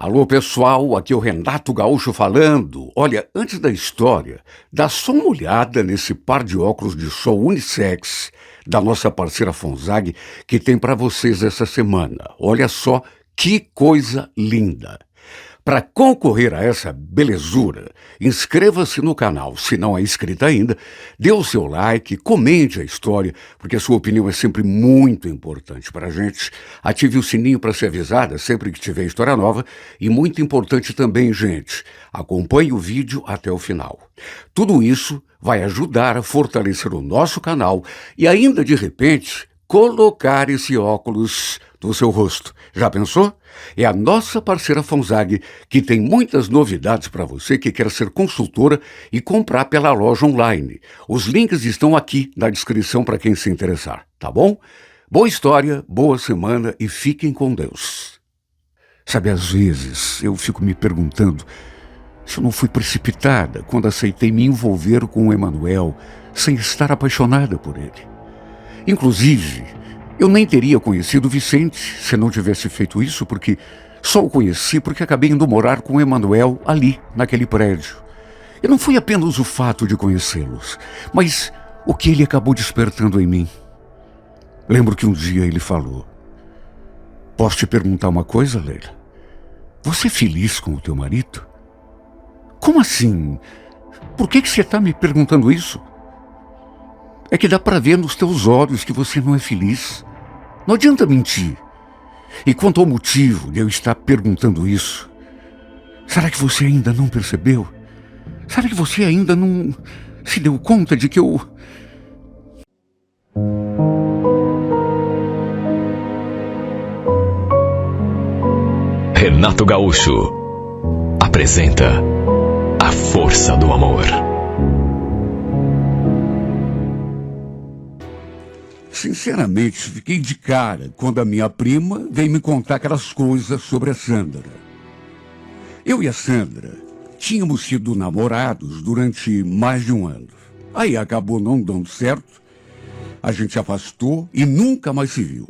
Alô, pessoal, aqui é o Renato Gaúcho falando. Olha, antes da história, dá só uma olhada nesse par de óculos de sol unissex da nossa parceira Fonzag que tem para vocês essa semana. Olha só que coisa linda. Para concorrer a essa belezura, inscreva-se no canal, se não é inscrito ainda, dê o seu like, comente a história, porque a sua opinião é sempre muito importante para a gente. Ative o sininho para ser avisada sempre que tiver história nova e muito importante também, gente, acompanhe o vídeo até o final. Tudo isso vai ajudar a fortalecer o nosso canal e ainda, de repente, colocar esse óculos no seu rosto. Já pensou? É a nossa parceira Fonzag que tem muitas novidades para você que quer ser consultora e comprar pela loja online. Os links estão aqui na descrição para quem se interessar, tá bom? Boa história, boa semana e fiquem com Deus. Sabe, às vezes eu fico me perguntando se eu não fui precipitada quando aceitei me envolver com o Emanuel sem estar apaixonada por ele. Inclusive, eu nem teria conhecido o Vicente se não tivesse feito isso, porque só o conheci porque acabei indo morar com o Emanuel ali, naquele prédio. E não foi apenas o fato de conhecê-los, mas o que ele acabou despertando em mim. Lembro que um dia ele falou: "Posso te perguntar uma coisa, Leila? Você é feliz com o teu marido?" "Como assim? Por que você está me perguntando isso?" "É que dá para ver nos teus olhos que você não é feliz. Não adianta mentir. E quanto ao motivo de eu estar perguntando isso, será que você ainda não percebeu? Será que você ainda não se deu conta de que eu..." Renato Gaúcho apresenta A Força do Amor. Sinceramente, fiquei de cara quando a minha prima veio me contar aquelas coisas sobre a Sandra. Eu e a Sandra tínhamos sido namorados durante mais de um ano. Aí acabou não dando certo, a gente se afastou e nunca mais se viu.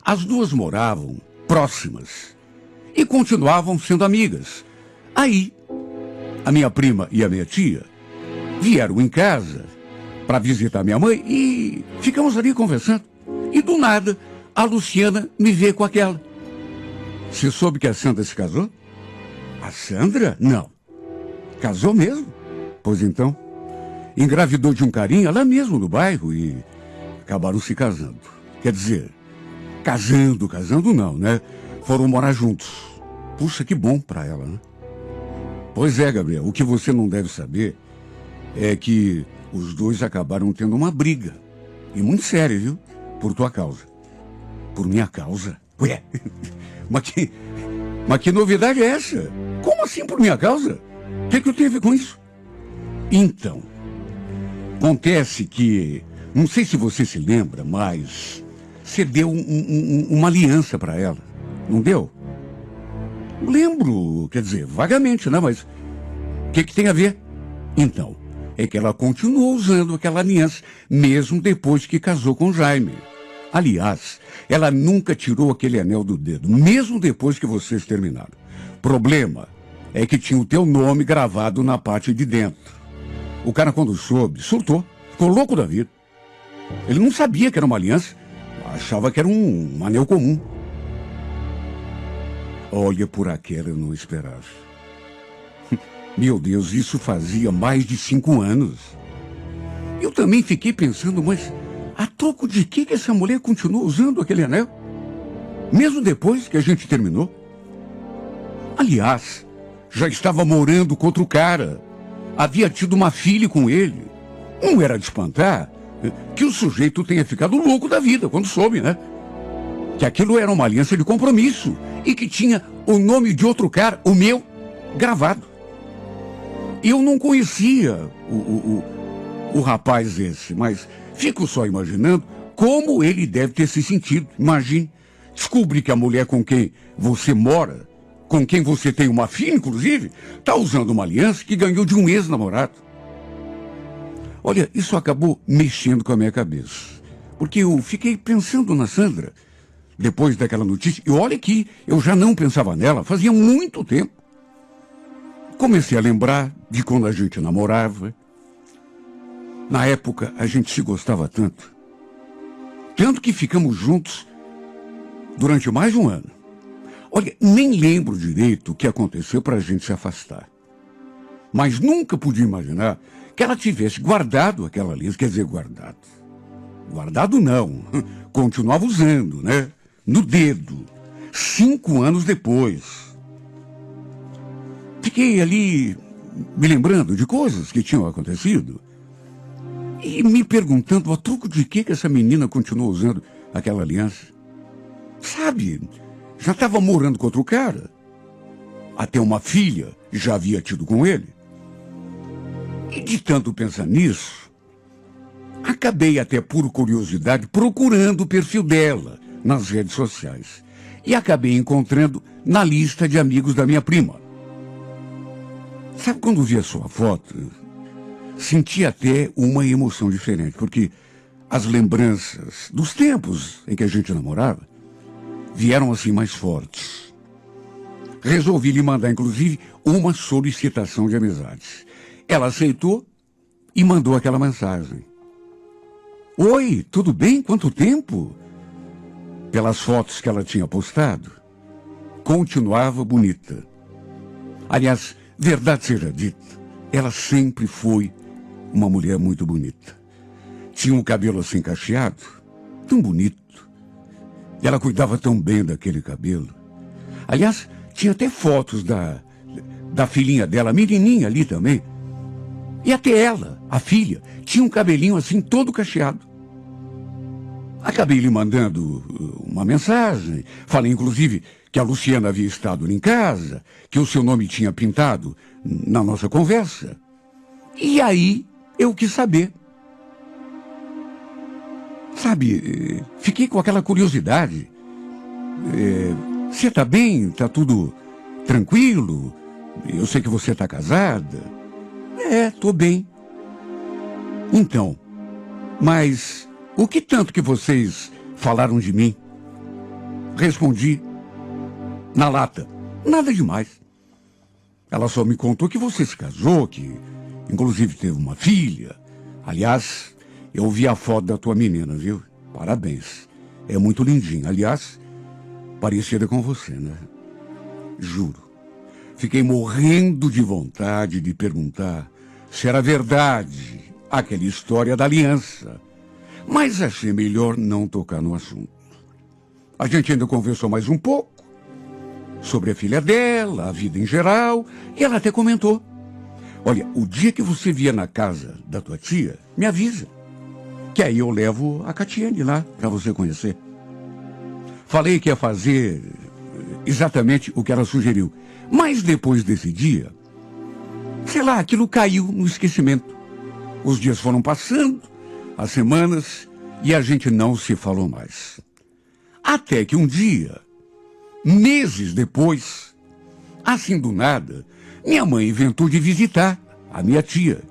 As duas moravam próximas e continuavam sendo amigas. Aí, a minha prima e a minha tia vieram em casa para visitar minha mãe e ficamos ali conversando. E do nada, a Luciana me vê com aquela. "Você soube que a Sandra se casou?" "A Sandra? Não." "Casou mesmo?" "Pois então, engravidou de um carinha lá mesmo no bairro e acabaram se casando. Quer dizer, casando não, né? Foram morar juntos. Puxa, que bom para ela, né?" "Pois é, Gabriel, o que você não deve saber é que os dois acabaram tendo uma briga. E muito séria, viu? Por tua causa." "Por minha causa? Ué, mas que novidade é essa? Como assim por minha causa? O que eu tenho a ver com isso?" "Então, acontece que, não sei se você se lembra, mas você deu uma aliança para ela, não deu?" "Lembro, quer dizer, vagamente, né? Mas o que tem a ver?" "Então, é que ela continuou usando aquela aliança, mesmo depois que casou com Jaime. Aliás, ela nunca tirou aquele anel do dedo, mesmo depois que vocês terminaram. Problema é que tinha o teu nome gravado na parte de dentro. O cara, quando soube, surtou, ficou louco da vida. Ele não sabia que era uma aliança, achava que era um anel comum." Olha, por aquela eu não esperava. Meu Deus, isso fazia mais de 5 anos. Eu também fiquei pensando, mas a troco de que essa mulher continua usando aquele anel? Mesmo depois que a gente terminou? Aliás, já estava morando com outro cara. Havia tido uma filha com ele. Não era de espantar que o sujeito tenha ficado louco da vida quando soube, né? Que aquilo era uma aliança de compromisso e que tinha o nome de outro cara, o meu, gravado. Eu não conhecia o rapaz esse, mas fico só imaginando como ele deve ter se sentido. Imagine, descobrir que a mulher com quem você mora, com quem você tem uma filha, inclusive, está usando uma aliança que ganhou de um ex-namorado. Olha, isso acabou mexendo com a minha cabeça, porque eu fiquei pensando na Sandra. depois daquela notícia. E olha que eu já não pensava nela fazia muito tempo. Comecei a lembrar de quando a gente namorava. Na época, a gente se gostava tanto. Tanto que ficamos juntos durante mais de um ano. Olha, nem lembro direito o que aconteceu para a gente se afastar. Mas nunca podia imaginar que ela tivesse guardado aquela aliança. Quer dizer, guardado. Guardado não. Continuava usando, né? No dedo. 5 anos depois. Fiquei ali me lembrando de coisas que tinham acontecido e me perguntando a troco de que essa menina continuou usando aquela aliança. Sabe, já estava morando com outro cara. Até uma filha já havia tido com ele. E de tanto pensar nisso, acabei até por curiosidade procurando o perfil dela nas redes sociais. E acabei encontrando na lista de amigos da minha prima. Sabe quando vi a sua foto, senti até uma emoção diferente, porque as lembranças dos tempos em que a gente namorava vieram assim mais fortes. Resolvi lhe mandar, inclusive, uma solicitação de amizade. Ela aceitou e mandou aquela mensagem. Oi, tudo bem? Quanto tempo? Pelas fotos que ela tinha postado, continuava bonita. Aliás, verdade seja dita, ela sempre foi uma mulher muito bonita. Tinha um cabelo assim cacheado, tão bonito. E ela cuidava tão bem daquele cabelo. Aliás, tinha até fotos da filhinha dela, a menininha ali também. E até ela, a filha, tinha um cabelinho assim todo cacheado. Acabei lhe mandando uma mensagem. Falei, inclusive, que a Luciana havia estado ali em casa, que o seu nome tinha pintado na nossa conversa. E aí eu quis saber. Sabe, fiquei com aquela curiosidade. Você está bem? Está tudo tranquilo? Eu sei que você está casada. Estou bem. Então, mas o que tanto que vocês falaram de mim? Respondi na lata. Nada demais. Ela só me contou que você se casou, que inclusive teve uma filha. Aliás, eu vi a foto da tua menina, viu? Parabéns. É muito lindinha. Aliás, parecida com você, né? Juro. Fiquei morrendo de vontade de perguntar se era verdade aquela história da aliança. Mas achei melhor não tocar no assunto. A gente ainda conversou mais um pouco sobre a filha dela, a vida em geral, e ela até comentou. Olha, o dia que você vier na casa da tua tia, me avisa. Que aí eu levo a Catiane lá para você conhecer. Falei que ia fazer exatamente o que ela sugeriu. Mas depois desse dia, sei lá, aquilo caiu no esquecimento. Os dias foram passando, as semanas, e a gente não se falou mais. Até que um dia, meses depois, assim do nada, minha mãe inventou de visitar a minha tia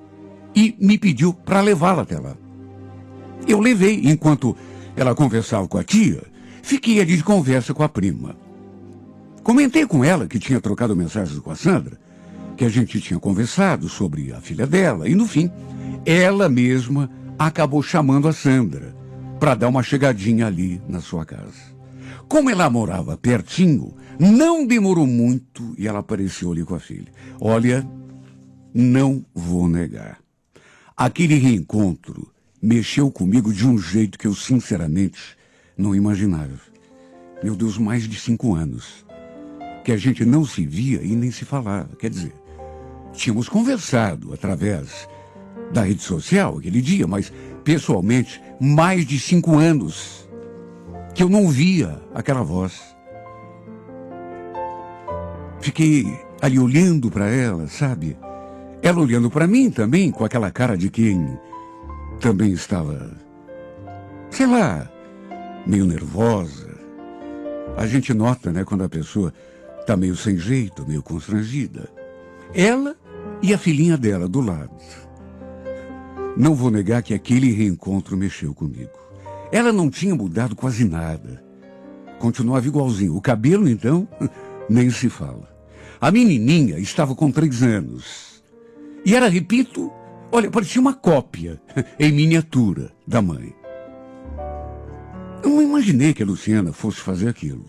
e me pediu para levá-la até lá. Eu levei, enquanto ela conversava com a tia, fiquei ali de conversa com a prima. Comentei com ela que tinha trocado mensagens com a Sandra, que a gente tinha conversado sobre a filha dela, e no fim, ela mesma acabou chamando a Sandra para dar uma chegadinha ali na sua casa. Como ela morava pertinho, não demorou muito e ela apareceu ali com a filha. Olha, não vou negar. Aquele reencontro mexeu comigo de um jeito que eu, sinceramente, não imaginava. Meu Deus, mais de 5 anos que a gente não se via e nem se falava. Quer dizer, tínhamos conversado através da rede social aquele dia, mas, pessoalmente, mais de 5 anos que eu não via aquela voz. Fiquei ali olhando para ela, sabe? Ela olhando para mim também, com aquela cara de quem também estava, sei lá, meio nervosa. A gente nota, né, quando a pessoa está meio sem jeito, meio constrangida. Ela e a filhinha dela do lado. Não vou negar que aquele reencontro mexeu comigo. Ela não tinha mudado quase nada. Continuava igualzinho. O cabelo, então, nem se fala. A menininha estava com 3 anos. E era, repito, olha, parecia uma cópia, em miniatura, da mãe. Eu não imaginei que a Luciana fosse fazer aquilo.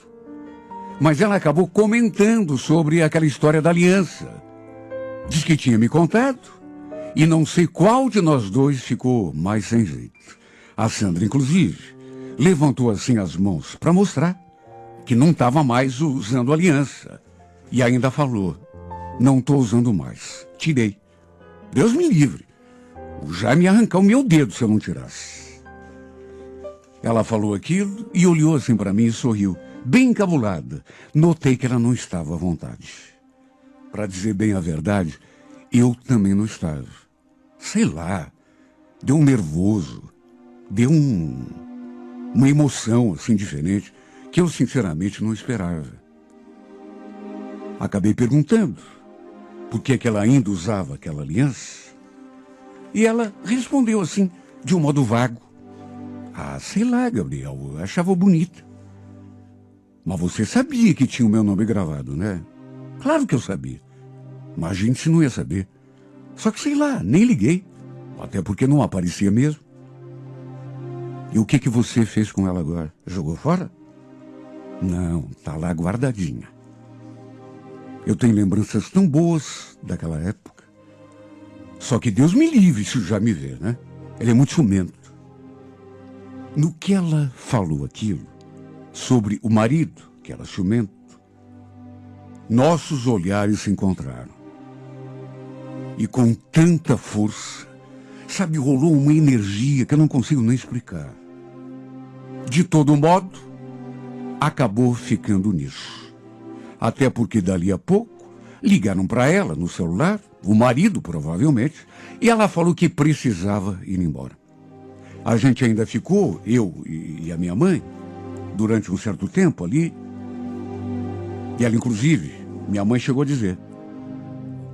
Mas ela acabou comentando sobre aquela história da aliança. Diz que tinha me contado. E não sei qual de nós dois ficou mais sem jeito. A Sandra, inclusive, levantou assim as mãos para mostrar que não estava mais usando aliança. E ainda falou, não estou usando mais. Tirei. Deus me livre. Já me arrancar o meu dedo se eu não tirasse. Ela falou aquilo e olhou assim para mim e sorriu, bem encabulada. Notei que ela não estava à vontade. Para dizer bem a verdade, eu também não estava. Sei lá, deu um nervoso, deu uma emoção assim diferente que eu sinceramente não esperava. Acabei perguntando por que ela ainda usava aquela aliança. E ela respondeu assim, de um modo vago. Ah, sei lá, Gabriel, eu achava bonita. Mas você sabia que tinha o meu nome gravado, né? Claro que eu sabia. Mas a gente não ia saber. Só que sei lá, nem liguei. Até porque não aparecia mesmo. E o que você fez com ela agora? Jogou fora? Não, tá lá guardadinha. Eu tenho lembranças tão boas daquela época. Só que Deus me livre se já me vê, né? Ele é muito ciumento. No que ela falou aquilo, sobre o marido, que era ciumento, nossos olhares se encontraram. E com tanta força, sabe, rolou uma energia que eu não consigo nem explicar. De todo modo, acabou ficando nisso. Até porque dali a pouco ligaram para ela no celular, o marido provavelmente, e ela falou que precisava ir embora. A gente ainda ficou, eu e a minha mãe, durante um certo tempo ali. E ela, inclusive, minha mãe chegou a dizer,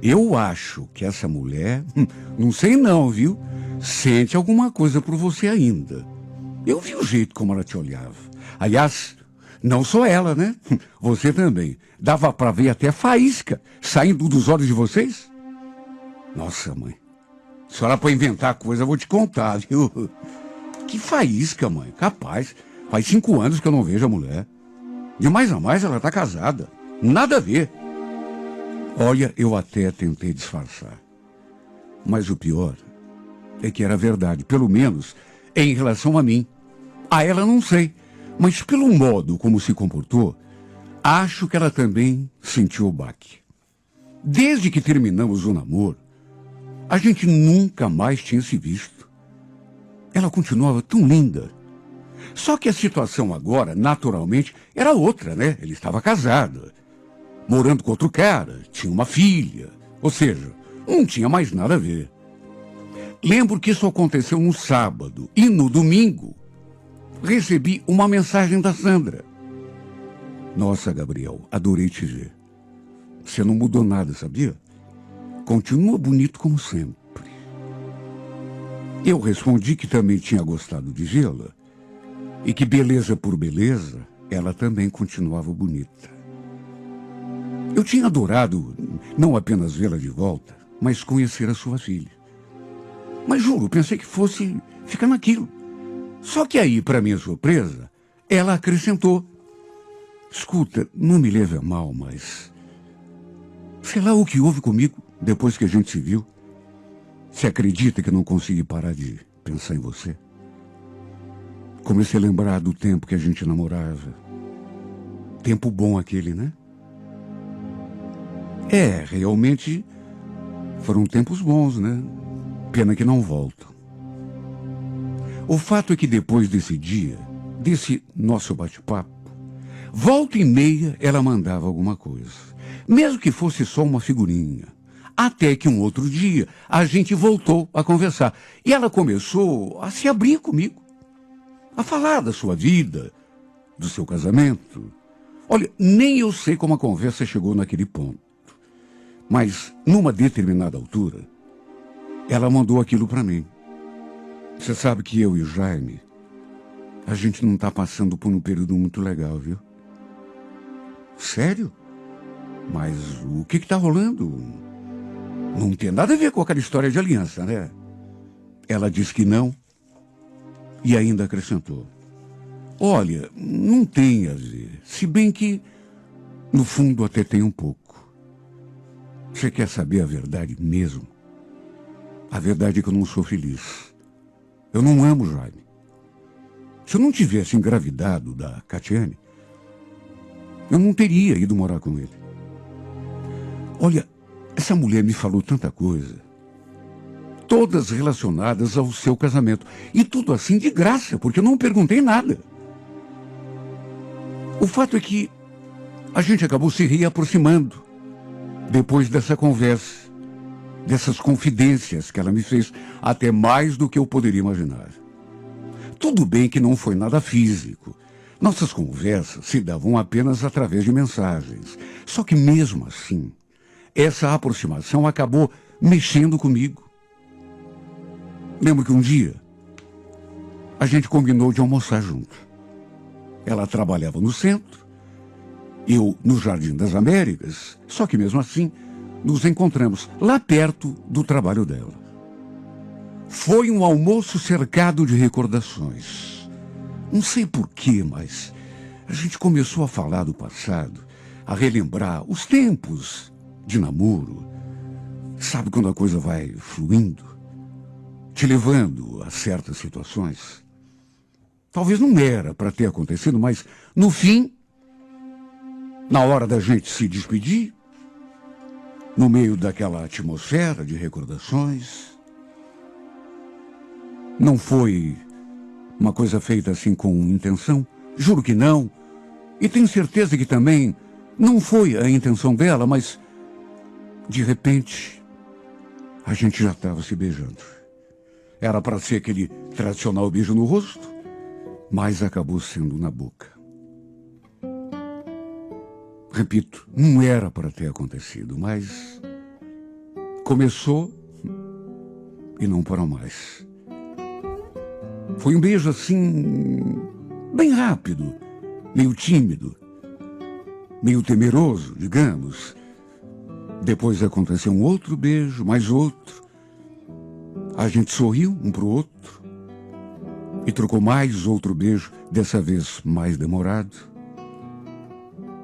eu acho que essa mulher, não sei não, viu, sente alguma coisa por você ainda. Eu vi o jeito como ela te olhava. Aliás, não só ela, né? Você também. Dava para ver até faísca saindo dos olhos de vocês. Nossa, mãe. Se ela for inventar coisa, eu vou te contar, viu? Que faísca, mãe. Capaz. Faz 5 anos que eu não vejo a mulher. De mais a mais, ela tá casada. Nada a ver. Olha, eu até tentei disfarçar. Mas o pior é que era verdade. Pelo menos em relação a mim. A ela não sei. Mas pelo modo como se comportou, acho que ela também sentiu o baque. Desde que terminamos o namoro, a gente nunca mais tinha se visto. Ela continuava tão linda. Só que a situação agora, naturalmente, era outra, né? Ele estava casado, morando com outro cara, tinha uma filha. Ou seja, não tinha mais nada a ver. Lembro que isso aconteceu no sábado e no domingo recebi uma mensagem da Sandra. Nossa, Gabriel, adorei te ver. Você não mudou nada, sabia? Continua bonito como sempre. Eu respondi que também tinha gostado de vê-la e que, beleza por beleza, ela também continuava bonita. Eu tinha adorado não apenas vê-la de volta, mas conhecer a sua filha. Mas juro, pensei que fosse ficar naquilo. Só que aí, para minha surpresa, ela acrescentou. Escuta, não me leve a mal, mas... sei lá o que houve comigo depois que a gente se viu. Você acredita que eu não consegui parar de pensar em você? Comecei a lembrar do tempo que a gente namorava. Tempo bom aquele, né? É, realmente foram tempos bons, né? Pena que não voltam. O fato é que depois desse dia, desse nosso bate-papo, volta e meia ela mandava alguma coisa. Mesmo que fosse só uma figurinha. Até que um outro dia a gente voltou a conversar. E ela começou a se abrir comigo. A falar da sua vida, do seu casamento. Olha, nem eu sei como a conversa chegou naquele ponto. Mas, numa determinada altura, ela mandou aquilo para mim. Você sabe que eu e o Jaime, a gente não está passando por um período muito legal, viu? Sério? Mas o que está rolando? Não tem nada a ver com aquela história de aliança, né? Ela disse que não e ainda acrescentou: olha, não tem a ver, se bem que, no fundo, até tem um pouco. Você quer saber a verdade mesmo? A verdade é que eu não sou feliz. Eu não amo Jaime. Se eu não tivesse engravidado da Catiane, eu não teria ido morar com ele. Olha, essa mulher me falou tanta coisa, todas relacionadas ao seu casamento, e tudo assim de graça, porque eu não perguntei nada. O fato é que a gente acabou se reaproximando depois dessa conversa, dessas confidências que ela me fez, até mais do que eu poderia imaginar. Tudo bem que não foi nada físico. Nossas conversas se davam apenas através de mensagens. Só que mesmo assim, essa aproximação acabou mexendo comigo. Lembro que um dia a gente combinou de almoçar junto. Ela trabalhava no centro, eu no Jardim das Américas, só que mesmo assim nos encontramos lá perto do trabalho dela. Foi um almoço cercado de recordações. Não sei porquê, mas a gente começou a falar do passado, a relembrar os tempos de namoro. Sabe quando a coisa vai fluindo, te levando a certas situações? Talvez não era para ter acontecido, mas no fim, na hora da gente se despedir, no meio daquela atmosfera de recordações, não foi uma coisa feita assim com intenção, juro que não, e tenho certeza que também não foi a intenção dela, mas de repente a gente já estava se beijando. Era para ser aquele tradicional beijo no rosto, mas acabou sendo na boca. Repito, não era para ter acontecido, mas começou e não parou mais. Foi um beijo assim, bem rápido, meio tímido, meio temeroso, digamos. Depois aconteceu um outro beijo, mais outro. A gente sorriu um para o outro e trocou mais outro beijo, dessa vez mais demorado.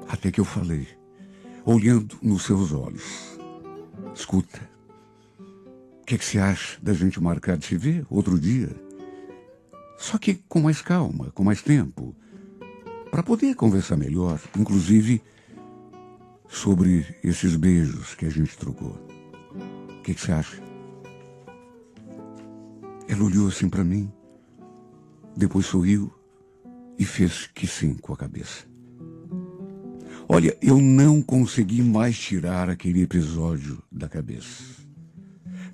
Até que eu falei, olhando nos seus olhos: escuta, o que você acha da gente marcar de se ver outro dia? Só que com mais calma, com mais tempo, para poder conversar melhor, inclusive sobre esses beijos que a gente trocou. O que você acha? Ela olhou assim para mim, depois sorriu e fez que sim com a cabeça. Olha, eu não consegui mais tirar aquele episódio da cabeça.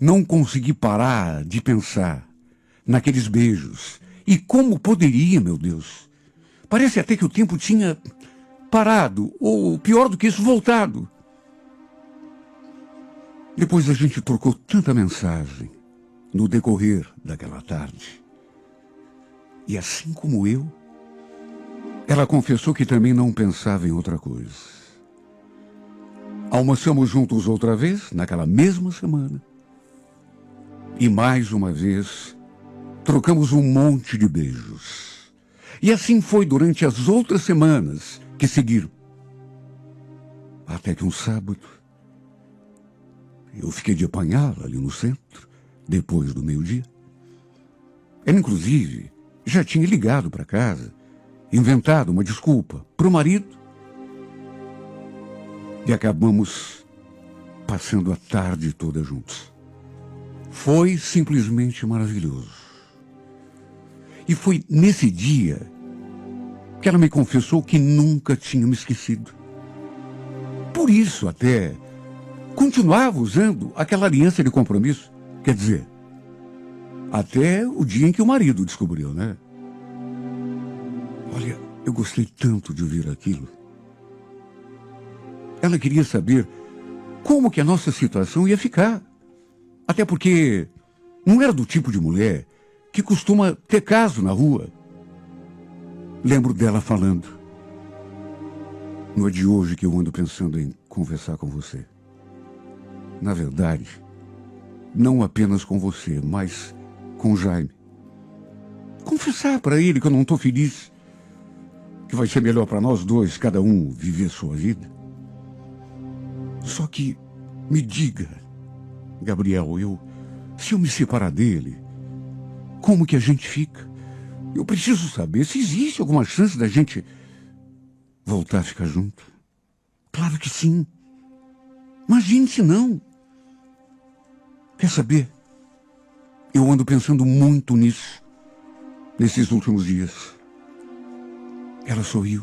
Não consegui parar de pensar naqueles beijos. E como poderia, meu Deus? Parece até que o tempo tinha parado, ou pior do que isso, voltado. Depois a gente trocou tanta mensagem no decorrer daquela tarde. E assim como eu, ela confessou que também não pensava em outra coisa. Almoçamos juntos outra vez, naquela mesma semana. E mais uma vez, trocamos um monte de beijos. E assim foi durante as outras semanas que seguiram. Até que um sábado, eu fiquei de apanhá-la ali no centro, depois do meio-dia. Ela, inclusive, já tinha ligado para casa, inventado uma desculpa para o marido. E acabamos passando a tarde toda juntos. Foi simplesmente maravilhoso. E foi nesse dia que ela me confessou que nunca tinha me esquecido. Por isso, até, continuava usando aquela aliança de compromisso. Quer dizer, até o dia em que o marido descobriu, né? Olha, eu gostei tanto de ouvir aquilo. Ela queria saber como que a nossa situação ia ficar. Até porque não era do tipo de mulher que costuma ter caso na rua. Lembro dela falando: Não é de hoje que eu ando pensando em conversar com você. Na verdade, não apenas com você, mas com o Jaime. Confessar para ele que eu não estou feliz, que vai ser melhor para nós dois, cada um viver sua vida. Só que, me diga, Gabriel, se eu me separar dele, como que a gente fica? Eu preciso saber se existe alguma chance da gente voltar a ficar junto. Claro que sim. Imagine se não. Quer saber? Eu ando pensando muito nisso, nesses últimos dias. Ela sorriu,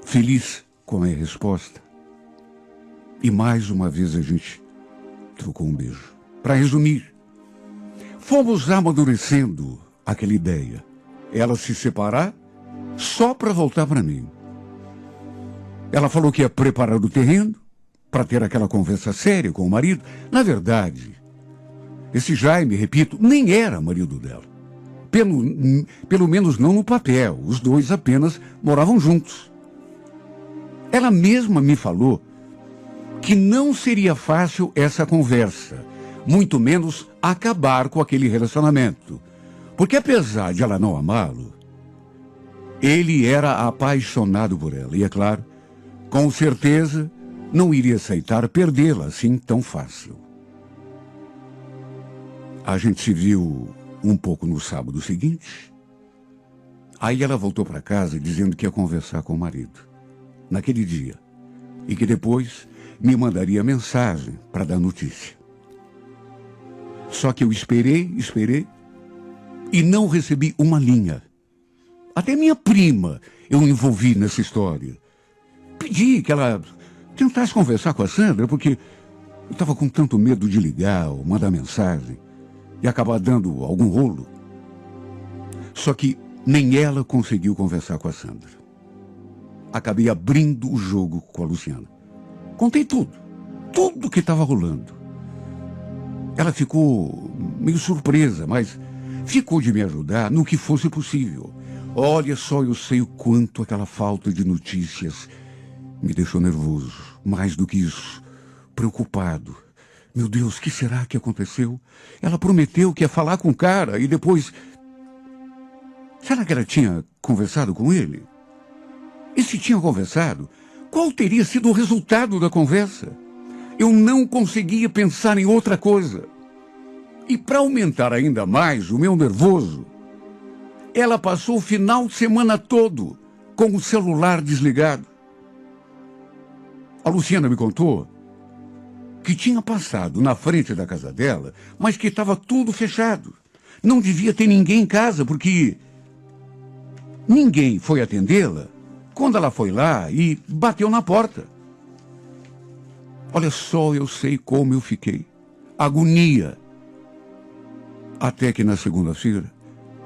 feliz com a minha resposta. E mais uma vez a gente trocou um beijo. Para resumir, fomos amadurecendo aquela ideia. Ela se separar só para voltar para mim. Ela falou que ia preparar o terreno para ter aquela conversa séria com o marido. Na verdade, esse Jaime, repito, nem era marido dela. Pelo menos não no papel. Os dois apenas moravam juntos. Ela mesma me falou que não seria fácil essa conversa, muito menos acabar com aquele relacionamento. Porque apesar de ela não amá-lo, ele era apaixonado por ela. E é claro, com certeza, não iria aceitar perdê-la assim tão fácil. A gente se viu um pouco no sábado seguinte. Aí ela voltou para casa dizendo que ia conversar com o marido, naquele dia, e que depois me mandaria mensagem para dar notícia. Só que eu esperei, e não recebi uma linha. Até minha prima eu envolvi nessa história. Pedi que ela tentasse conversar com a Sandra, porque eu estava com tanto medo de ligar ou mandar mensagem e acabar dando algum rolo. Só que nem ela conseguiu conversar com a Sandra. Acabei abrindo o jogo com a Luciana. Contei tudo que estava rolando. Ela ficou meio surpresa, mas ficou de me ajudar no que fosse possível. Olha só, eu sei o quanto aquela falta de notícias me deixou nervoso. Mais do que isso, preocupado. Meu Deus, o que será que aconteceu? Ela prometeu que ia falar com o cara e depois... Será que ela tinha conversado com ele? E se tinha conversado, qual teria sido o resultado da conversa? Eu não conseguia pensar em outra coisa. E para aumentar ainda mais o meu nervoso, ela passou o final de semana todo com o celular desligado. A Luciana me contou que tinha passado na frente da casa dela, mas que estava tudo fechado. Não devia ter ninguém em casa, porque ninguém foi atendê-la quando ela foi lá e bateu na porta. Olha só, eu sei como eu fiquei. Agonia. Até que na segunda-feira,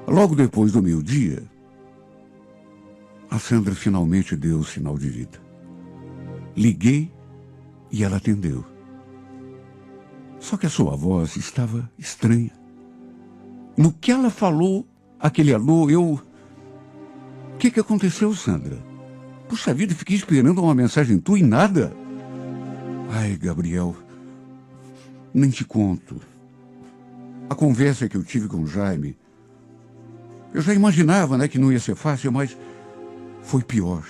logo depois do meio-dia, a Sandra finalmente deu o sinal de vida. Liguei e ela atendeu. Só que a sua voz estava estranha. No que ela falou, aquele alô, O que aconteceu, Sandra? Puxa vida, fiquei esperando uma mensagem tua e nada. Ai, Gabriel, nem te conto. A conversa que eu tive com o Jaime, eu já imaginava, né, que não ia ser fácil, mas foi pior.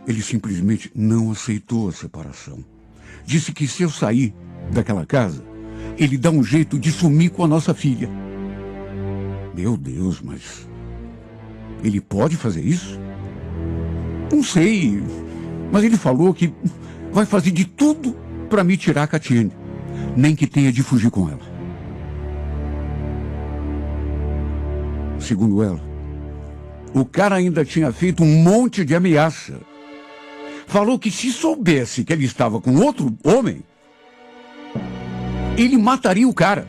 Ele simplesmente não aceitou a separação. Disse que se eu sair daquela casa, ele dá um jeito de sumir com a nossa filha. Meu Deus, mas ele pode fazer isso? Não sei, mas ele falou que vai fazer de tudo para me tirar a Catiane, nem que tenha de fugir com ela. Segundo ela, o cara ainda tinha feito um monte de ameaça. Falou que se soubesse que ele estava com outro homem, ele mataria o cara.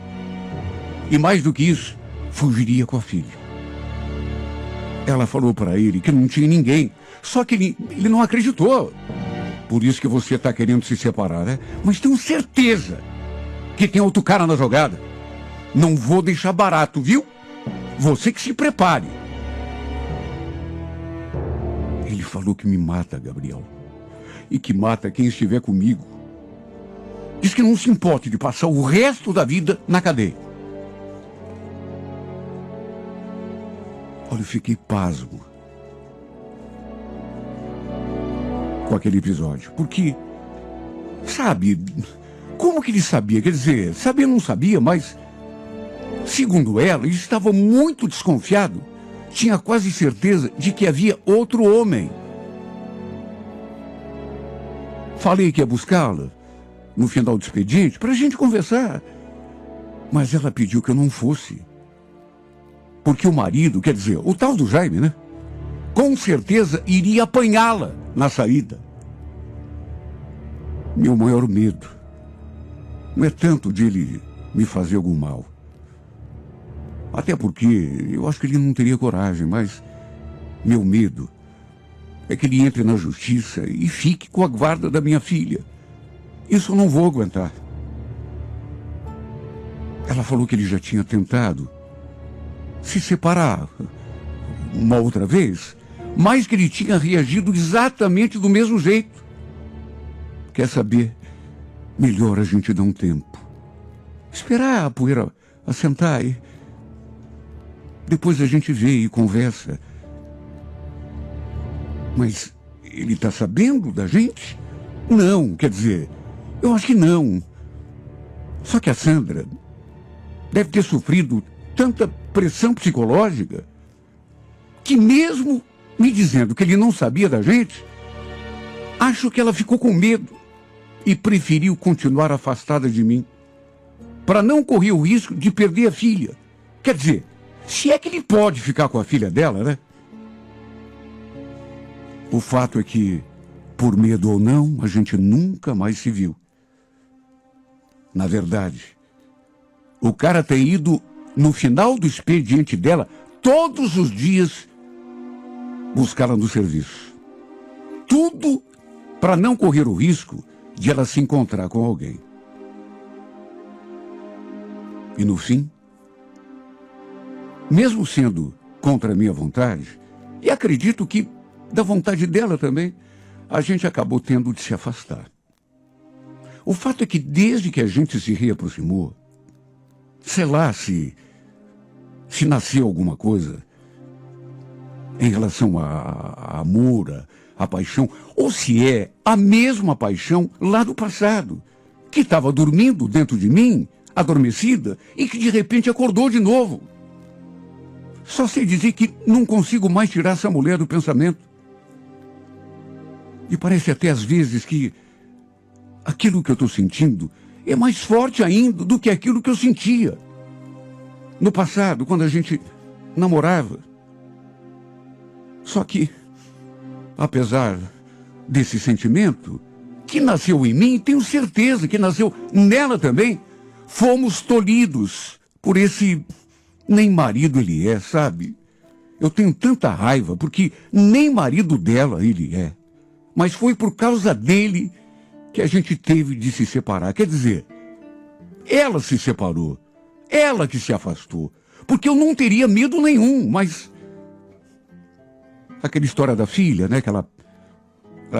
E mais do que isso, fugiria com a filha. Ela falou para ele que não tinha ninguém, só que ele não acreditou. Por isso que você está querendo se separar, né? Mas tenho certeza que tem outro cara na jogada. Não vou deixar barato, viu? Você que se prepare. Ele falou que me mata, Gabriel. E que mata quem estiver comigo. Diz que não se importa de passar o resto da vida na cadeia. Olha, eu fiquei pasmo com aquele episódio. Porque, sabe, como que ele sabia? Quer dizer, sabia ou não sabia, mas, segundo ela, ele estava muito desconfiado. Tinha quase certeza de que havia outro homem. Falei que ia buscá-la no final do expediente para a gente conversar. Mas ela pediu que eu não fosse. Porque o marido, quer dizer, o tal do Jaime, né? Com certeza iria apanhá-la na saída. Meu maior medo não é tanto de ele me fazer algum mal. Até porque eu acho que ele não teria coragem, mas meu medo é que ele entre na justiça e fique com a guarda da minha filha. Isso eu não vou aguentar. Ela falou que ele já tinha tentado se separar uma outra vez, mas que ele tinha reagido exatamente do mesmo jeito. Quer saber? Melhor a gente dar um tempo. Esperar a poeira assentar e depois a gente vê e conversa. Mas ele está sabendo da gente? Não, quer dizer, eu acho que não. Só que a Sandra deve ter sofrido tanta pressão psicológica que mesmo me dizendo que ele não sabia da gente, acho que ela ficou com medo e preferiu continuar afastada de mim para não correr o risco de perder a filha. Quer dizer, se é que ele pode ficar com a filha dela, né? O fato é que, por medo ou não, a gente nunca mais se viu. Na verdade, o cara tem ido no final do expediente dela todos os dias buscá-la no serviço. Tudo para não correr o risco de ela se encontrar com alguém. E no fim, mesmo sendo contra a minha vontade, e acredito que da vontade dela também, a gente acabou tendo de se afastar. O fato é que desde que a gente se reaproximou, sei lá se nasceu alguma coisa em relação a amor, a paixão, ou se é a mesma paixão lá do passado, que estava dormindo dentro de mim, adormecida, e que de repente acordou de novo. Só sei dizer que não consigo mais tirar essa mulher do pensamento. E parece até às vezes que aquilo que eu estou sentindo é mais forte ainda do que aquilo que eu sentia no passado, quando a gente namorava. Só que, apesar desse sentimento, que nasceu em mim, tenho certeza que nasceu nela também, fomos tolhidos por esse nem marido ele é, sabe? Eu tenho tanta raiva porque nem marido dela ele é. Mas foi por causa dele que a gente teve de se separar. Quer dizer, ela se separou, ela que se afastou, porque eu não teria medo nenhum, mas aquela história da filha, né, que ela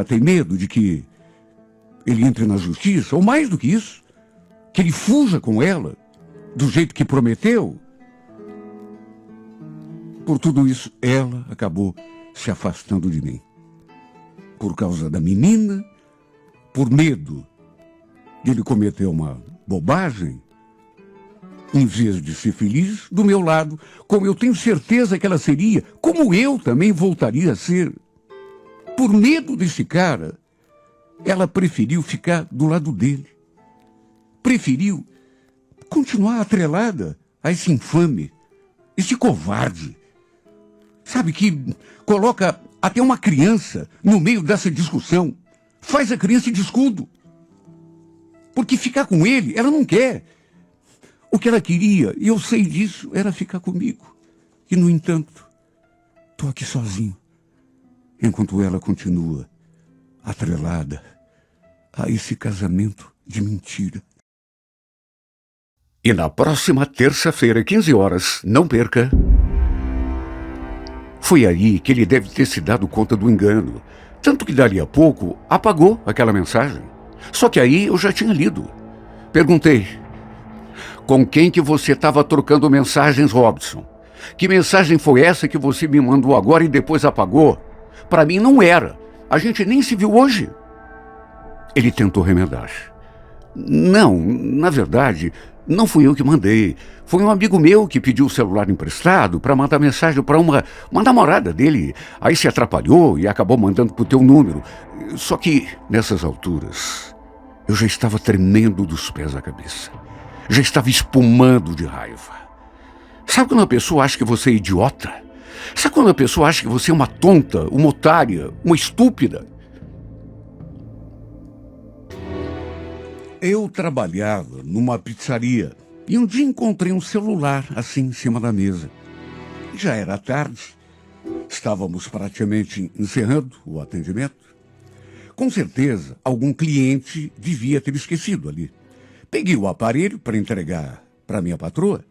tem medo de que ele entre na justiça, ou mais do que isso, que ele fuja com ela, do jeito que prometeu. Por tudo isso, ela acabou se afastando de mim. Por causa da menina, por medo de ele cometer uma bobagem, em vez de ser feliz do meu lado, como eu tenho certeza que ela seria, como eu também voltaria a ser. Por medo desse cara, ela preferiu ficar do lado dele. Preferiu continuar atrelada a esse infame, esse covarde. Sabe, que coloca até uma criança no meio dessa discussão. Faz a criança de escudo. Porque ficar com ele, ela não quer. O que ela queria, e eu sei disso, era ficar comigo. E, no entanto, estou aqui sozinho, enquanto ela continua atrelada a esse casamento de mentira. E na próxima terça-feira, 15 horas, não perca... Foi aí que ele deve ter se dado conta do engano. Tanto que dali a pouco apagou aquela mensagem. Só que aí eu já tinha lido. Perguntei: com quem que você estava trocando mensagens, Robson? Que mensagem foi essa que você me mandou agora e depois apagou? Para mim não era. A gente nem se viu hoje. Ele tentou remedar. Não, na verdade, não fui eu que mandei. Foi um amigo meu que pediu o celular emprestado para mandar mensagem para uma namorada dele. Aí se atrapalhou e acabou mandando pro teu número. Só que, nessas alturas, eu já estava tremendo dos pés à cabeça. Já estava espumando de raiva. Sabe quando a pessoa acha que você é idiota? Sabe quando a pessoa acha que você é uma tonta, uma otária, uma estúpida? Eu trabalhava numa pizzaria e um dia encontrei um celular assim em cima da mesa. Já era tarde, estávamos praticamente encerrando o atendimento. Com certeza, algum cliente devia ter esquecido ali. Peguei o aparelho para entregar para minha patroa,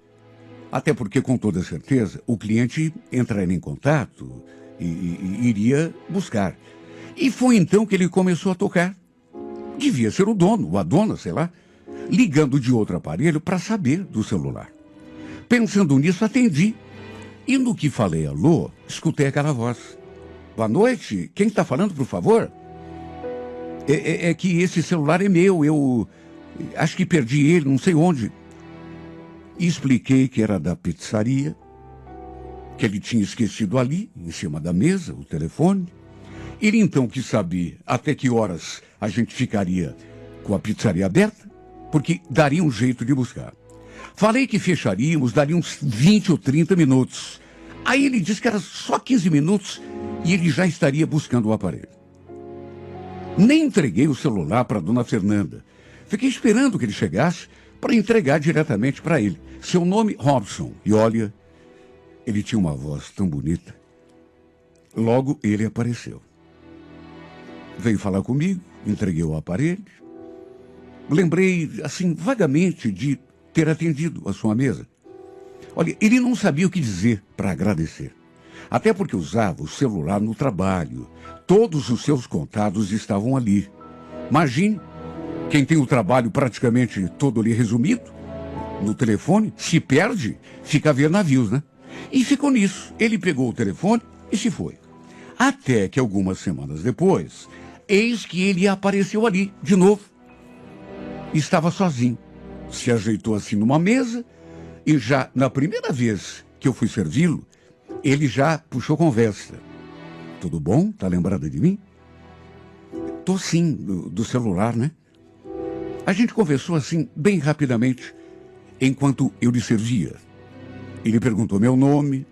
até porque, com toda certeza, o cliente entraria em contato e iria buscar. E foi então que ele começou a tocar. Devia ser o dono, ou a dona, sei lá, ligando de outro aparelho para saber do celular. Pensando nisso, atendi. E no que falei alô, escutei aquela voz. Boa noite, quem está falando, por favor? É que esse celular é meu, eu acho que perdi ele, não sei onde. E expliquei que era da pizzaria, que ele tinha esquecido ali, em cima da mesa, o telefone. Ele então quis saber até que horas a gente ficaria com a pizzaria aberta, porque daria um jeito de buscar. Falei que fecharíamos, daria uns 20 ou 30 minutos. Aí ele disse que era só 15 minutos e ele já estaria buscando o aparelho. Nem entreguei o celular para a dona Fernanda. Fiquei esperando que ele chegasse para entregar diretamente para ele. Seu nome, Robson. E olha, ele tinha uma voz tão bonita. Logo ele apareceu. Veio falar comigo, entreguei o aparelho. Lembrei, assim, vagamente de ter atendido a sua mesa. Olha, ele não sabia o que dizer para agradecer. Até porque usava o celular no trabalho. Todos os seus contatos estavam ali. Imagine, quem tem o trabalho praticamente todo ali resumido, no telefone, se perde, fica a ver navios, né? E ficou nisso. Ele pegou o telefone e se foi. Até que algumas semanas depois, eis que ele apareceu ali, de novo. Estava sozinho. Se ajeitou assim numa mesa e já na primeira vez que eu fui servi-lo, ele já puxou conversa. Tudo bom? Tá lembrada de mim? Tô sim, do celular, né? A gente conversou assim, bem rapidamente, enquanto eu lhe servia. Ele perguntou meu nome.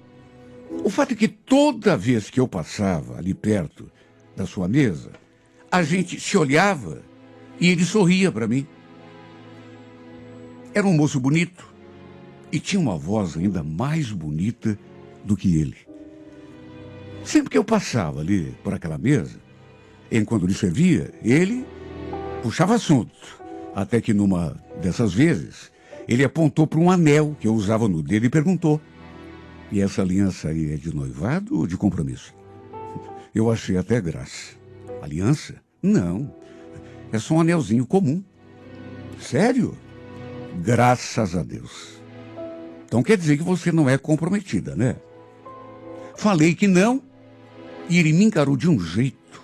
O fato é que toda vez que eu passava ali perto da sua mesa, a gente se olhava e ele sorria para mim. Era um moço bonito e tinha uma voz ainda mais bonita do que ele. Sempre que eu passava ali por aquela mesa, enquanto lhe servia, ele puxava assunto. Até que numa dessas vezes, ele apontou para um anel que eu usava no dedo e perguntou: e essa aliança aí é de noivado ou de compromisso? Eu achei até graça. Aliança? Não, é só um anelzinho comum. Sério? Graças a Deus. Então quer dizer que você não é comprometida, né? Falei que não, e ele me encarou de um jeito.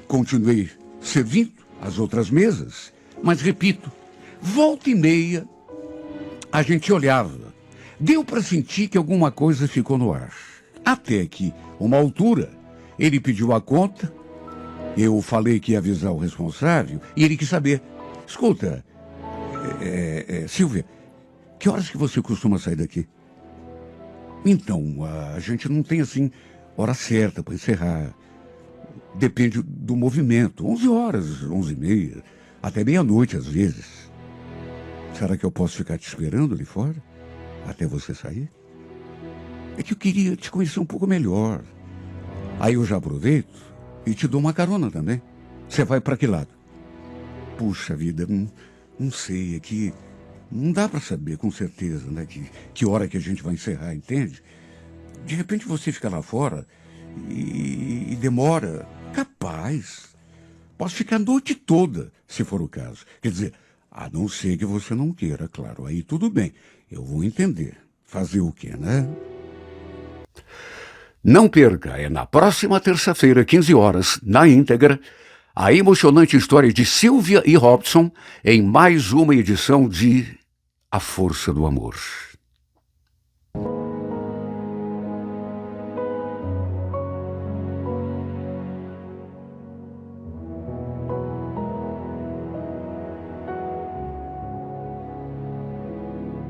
Continuei servindo as outras mesas, mas repito, volta e meia, a gente olhava. Deu para sentir que alguma coisa ficou no ar. Até que, uma altura, ele pediu a conta, eu falei que ia avisar o responsável, e ele quis saber: escuta, Silvia, que horas que você costuma sair daqui? Então, a gente não tem, assim, hora certa para encerrar. Depende do movimento. 11 horas, 11h30, até meia-noite às vezes. Será que eu posso ficar te esperando ali fora? Até você sair? É que eu queria te conhecer um pouco melhor. Aí eu já aproveito e te dou uma carona também. Você vai para que lado? Puxa vida, não sei, é que não dá para saber com certeza, né? Que hora que a gente vai encerrar, entende? De repente você fica lá fora e demora. Capaz. Posso ficar a noite toda, se for o caso. Quer dizer, a não ser que você não queira, claro. Aí tudo bem. Eu vou entender. Fazer o quê, né? Não perca, é na próxima terça-feira, 15 horas, na íntegra, a emocionante história de Sylvia e Robson em mais uma edição de A Força do Amor.